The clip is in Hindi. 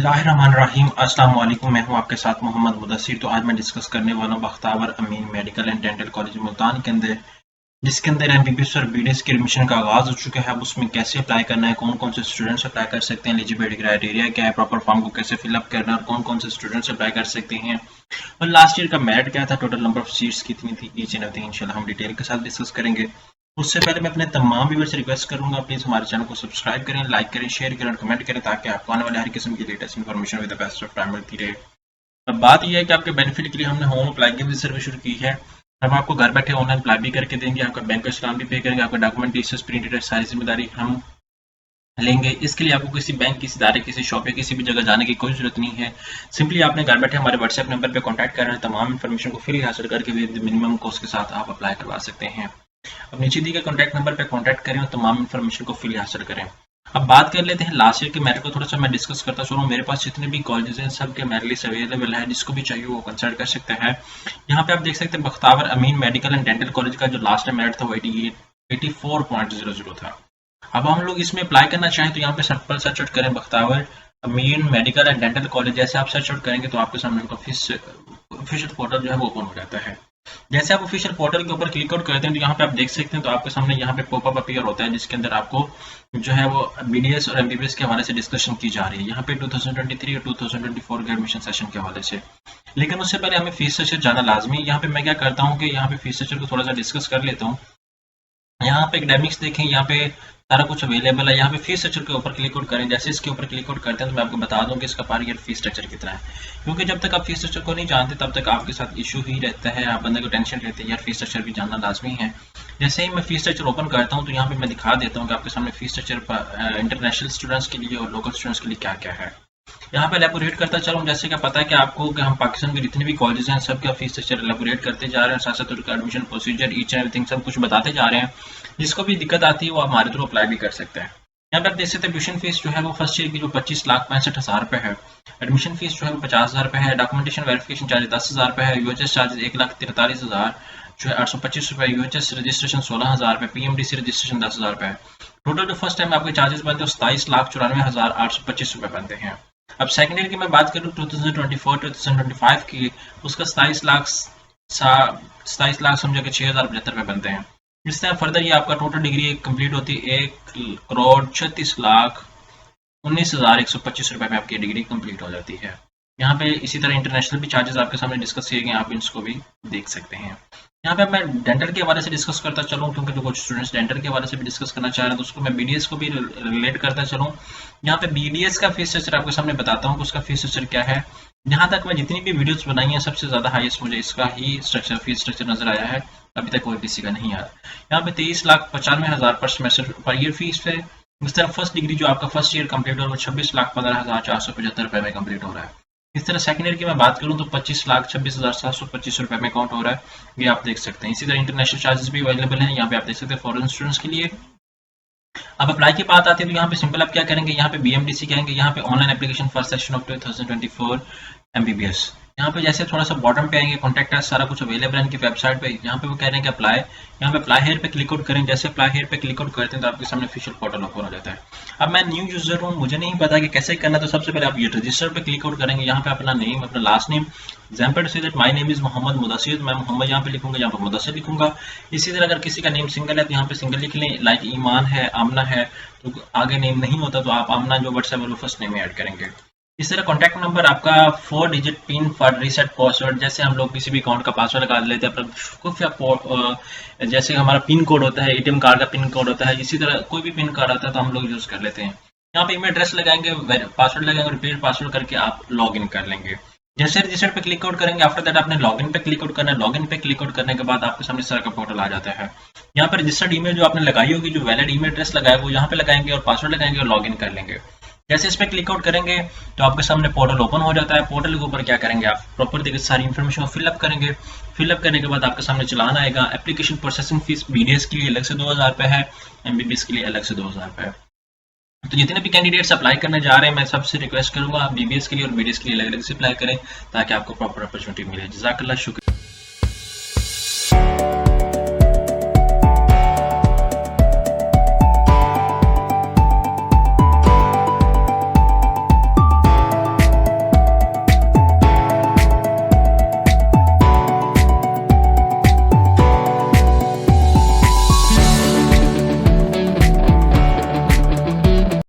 बिस्मिल्लाहिर्रहमानिर्रहीम। अस्सलाम वालेकुम। मैं हूं आपके साथ मोहम्मद मुदस्सिर। तो आज मैं डिस्कस करने वाला हूं Bakhtawar Amin medical and dental college Multan के अंदर, जिसके अंदर एमबीबीएस और बीडीएस के एडमिशन का आगाज हो चुका है। अब उसमें कैसे अप्लाई करना है, कौन कौन से स्टूडेंट्स अप्लाई कर सकते हैं, एलिजिबिलिटी क्राइटेरिया क्या है, प्रॉपर फॉर्म को कैसे फिलअप करना है और कौन कौन से स्टूडेंट्स अप्लाई कर सकते हैं, और लास्ट ईयर का मेरिट क्या था, टोटल नंबर ऑफ सीट्स कितनी थी, ईच एंड एवरीथिंग इंशाल्लाह हम डिटेल के साथ डिस्कस करेंगे। उससे पहले मैं अपने तमाम व्यूअर्स से रिक्वेस्ट करूंगा, प्लीज हमारे चैनल को सब्सक्राइब करें, लाइक करें, शेयर करें और कमेंट करें, ताकि आपको आने वाले हर किस्म की latest information with the best of time मिलती रहे। अब बात यह है कि आपके बेनिफिट के लिए हमने होम अप्लाई की भी सर्विस शुरू की है। हम आपको घर बैठे ऑनलाइन अप्लाई भी करके देंगे, आपका बैंक का चलान भी पे करेंगे, आपका डॉक्यूमेंट डिटेल्स प्रिंटेड सारी जिम्मेदारी हम लेंगे। इसके लिए आपको किसी बैंक, किसी इदारे, किसी शॉप या किसी भी जगह जाने की कोई जरूरत नहीं है। सिंपली आपने घर बैठे हमारे व्हाट्सएप नंबर पर कॉन्टैक्ट करना है, तमाम इन्फॉर्मेशन को फ्री हासिल करके विद मिनिमम कॉस्ट के साथ आप अप्लाई करवा सकते हैं। अब नीचे दिए गए कॉन्टैक्ट नंबर पर कॉन्टैक्ट करें और तमाम इन्फॉर्मेशन को फ्री हासिल करें। अब बात कर लेते हैं लास्ट ईयर के मेरिट को, थोड़ा सा मैं डिस्कस करता चलूँ। मेरे पास जितने भी कॉलेजेस हैं सब के मेरिट लिस्ट अवेलेबल है, जिसको भी चाहिए वो कंसल्ट कर सकते हैं। यहाँ पे आप देख सकते हैं Bakhtawar Amin medical and dental college का जो लास्ट मेरिट था वो 84.00 था। अब हम लोग इसमें अप्लाई करना चाहें तो यहाँ पे सर्च आउट करें Bakhtawar Amin medical and dental college. जैसे आप सर्च आउट करेंगे तो आपके सामने उनका ऑफिशियल पोर्टल जो है वो ओपन हो जाता है। जैसे आप ऑफिशियल पोर्टल के ऊपर क्लिक आउट करते हैं तो यहाँ पे आप देख सकते हैं, तो आपके सामने यहाँ पे पॉपअप अपीयर होता है, जिसके अंदर आपको जो है वो बीडीएस और एमबीबीएस के हवाले से डिस्कशन की जा रही है, यहाँ पे 2023 और 2024 के एडमिशन सेशन के हवाले से। लेकिन उससे पहले हमें फीस स्ट्रक्चर जाना लाजमी है। यहाँ पे मैं क्या करता हूँ कि यहाँ पे फीस स्ट्रक्चर को थोड़ा सा डिस्कस कर लेता हूँ। यहाँ पे एकेडमिक्स देखें, यहाँ पे सारा कुछ अवेलेबल है। यहाँ पे फीस स्ट्रक्चर के ऊपर क्लिक आउट करें। जैसे इसके ऊपर क्लिक आउट करते हैं तो मैं आपको बता दूं कि इसका पर ईयर फीस स्ट्रक्चर कितना है, क्योंकि जब तक आप फीस स्ट्रक्चर को नहीं जानते तब तक आपके साथ इशू ही रहता है, आप बंदे को टेंशन रहती है यार फीस स्ट्रक्चर भी जानना लाजमी है। जैसे ही मैं फीस स्ट्रक्चर ओपन करता हूँ तो यहाँ पे मैं दिखा देता हूँ कि आपके सामने फीस स्ट्रक्चर इंटरनेशनल स्टूडेंट्स के लिए और लोकल स्टूडेंट्स के लिए क्या क्या है। यहाँ पे एलेबोरेट करता चलूँ। जैसे कि पता है कि आपको कि हम पाकिस्तान के जितने भी कॉलेज हैं सबका फीस स्ट्रक्चर एलेबोरेट करते जा रहे हैं, साथ साथ उनका admission procedure each and everything सब कुछ बताते जा रहे हैं। जिसको भी दिक्कत आती है वो हमारे थ्रू अप्लाई भी कर सकते हैं। यहाँ पे आप देख सकते हैं ट्यूशन फीस जो है वो फर्स्ट ईयर की जो 25,65,000 रुपए है, एडमिशन फीस जो है वो 50,000 रुपए है, डॉक्यूमेंटेशन वेरिफिकेशन चार्ज 10,000 रुपए है, यूएचएस चार्ज 1,43,000 जो है 825 रुपए, यूएचएस रजिस्ट्रेशन 16,000 रुपए, पीएमडीसी रजिस्ट्रेशन 10,000 रुपए है। टोटल जो फर्स्ट टाइम आपके चार्जेस बनते हैं 27,94,825 रुपए बनते हैं। अब सेकेंड ईयर की मैं बात करूँ 2024-2025 की, उसका 27 लाख समझो कि 6,075 रुपए बनते हैं। इस तरह फर्दर ये आपका टोटल डिग्री कंप्लीट होती है 1,36,19,125 रुपए में आपकी डिग्री कंप्लीट हो जाती है। यहाँ पे इसी तरह इंटरनेशनल भी चार्जेस आपके सामने डिस्कस किए गए, आप इसको भी देख सकते हैं। यहाँ पे मैं डेंटल के हवाले से डिस्कस करता चलूँ, क्योंकि जो कुछ स्टूडेंट्स डेंटल के हवाले से भी डिस्कस करना चाह रहे हैं तो उसको मैं बीडीएस को भी रिलेट करता चलूँ। यहाँ पे बीडीएस का फीस स्ट्रक्चर आपके सामने बताता हूँ कि उसका फीस स्ट्रक्चर क्या है। जहाँ तक मैं जितनी भी वीडियोस बनाई हैं सबसे ज्यादा हाईएस्ट मुझे इसका ही स्ट्रक्चर फीस स्ट्रक्चर नजर आया है, अभी तक कोई किसी का नहीं आया। यहाँ पे 23,95,000 पर सेमेस्टर पर ईयर फीस है। इस तरह फर्स्ट डिग्री जो आपका फर्स्ट ईयर कंप्लीट हो रहा है वो 26,15,475 रुपए में कंप्लीट हो रहा है। इस तरह सेकंड ईयर की मैं बात करूँ तो 25,26,725 रुपए में काउंट हो रहा है, ये आप देख सकते हैं। इसी तरह इंटरनेशनल चार्जेस भी अवेलेबल हैं, यहाँ पे आप देख सकते हैं फॉरेन स्टूडेंट्स के लिए। अब अप्लाई की बात आती है तो यहाँ पे सिंपल आप क्या करेंगे, यहाँ पे बीएमडीसी कहेंगे, यहाँ पे online application for session of 2024 MBBS. यहाँ पे जैसे थोड़ा सा बॉटम पे आएंगे कॉन्टैक्ट अस, सारा कुछ अवेलेबल है इनकी वेबसाइट पे। यहाँ पे वो कह रहे हैं कि अप्लाई, यहाँ पे अप्लाई हेयर पे क्लिक आउट करें। जैसे अप्लाई हेयर पे क्लिक आउट करते हैं तो आपके सामने ऑफिशियल पोर्टल ओपन हो जाता है। अब मैं न्यू यूजर हूँ, मुझे नहीं पता कि कैसे करना, तो सबसे पहले आप ये रजिस्टर पे क्लिक आउट करेंगे। यहाँ पे अपना नेम, अपना लास्ट नेम, एग्जाम्पल से that my name is Mohammad Mudassir, मैं मोहम्मद यहाँ पे लिखूंगा, यहाँ पे मुदस्सिर लिखूंगा। इसी तरह अगर किसी का नेम सिंगल है तो यहाँ पे सिंगल लिख लें, लाइक ईमान है, आमना है, तो आगे नेम नहीं होता तो आप आमना जो वर्ड्स है वो फर्स्ट नेम में ऐड करेंगे। इस तरह कॉन्टैक्ट नंबर आपका 4 digit pin for reset password, जैसे हम लोग किसी भी अकाउंट का पासवर्ड लगा लेते हैं पर जैसे हमारा पिन कोड होता है, एटीएम कार्ड का पिन कोड होता है, इसी तरह कोई भी पिन कार्ड आता है तो हम लोग यूज कर लेते हैं। यहाँ पे ईमेल एड्रेस लगाएंगे, पासवर्ड लगाएंगे, रिपीट पासवर्ड करके आप लॉग इन कर लेंगे। जैसे रजिस्टर पे क्लिक आउट करेंगे, आफ्टर दैट आपने लॉगिन पे क्लिक आउट करना है। लॉगिन पे क्लिक आउट करने के बाद आपके सामने सारा का पोर्टल आ जाता है। यहाँ पे रजिस्टर्ड ईमेल जो आपने लगाई होगी, जो वैलिड ईमेल एड्रेस लगाया वो यहाँ पे लगाएंगे और पासवर्ड लगाएंगे और लॉगिन कर लेंगे। जैसे इस पे क्लिक आउट करेंगे तो आपके सामने पोर्टल ओपन हो जाता है। पोर्टल के ऊपर क्या करेंगे, आप प्रॉपर देखिए सारी इन्फॉर्मेशन को फिलअप करेंगे। फिलअप करने के बाद आपके सामने चलान आएगा। एप्लीकेशन प्रोसेसिंग फीस बीडीएस के लिए अलग से 2,000 रुपए है, एमबीबीएस के लिए अलग से 2,000 रुपए है। तो जितने भी कैंडिडेट्स अप्लाई करने जा रहे हैं मैं सबसे रिक्वेस्ट करूंगा आप बीबीएस के लिए और बीडीएस के लिए अलग अलग से अप्लाई करें, ताकि आपको प्रॉपर अपॉर्चुनिटी मिले। जज़ाकल्लाह, शुक्रिया।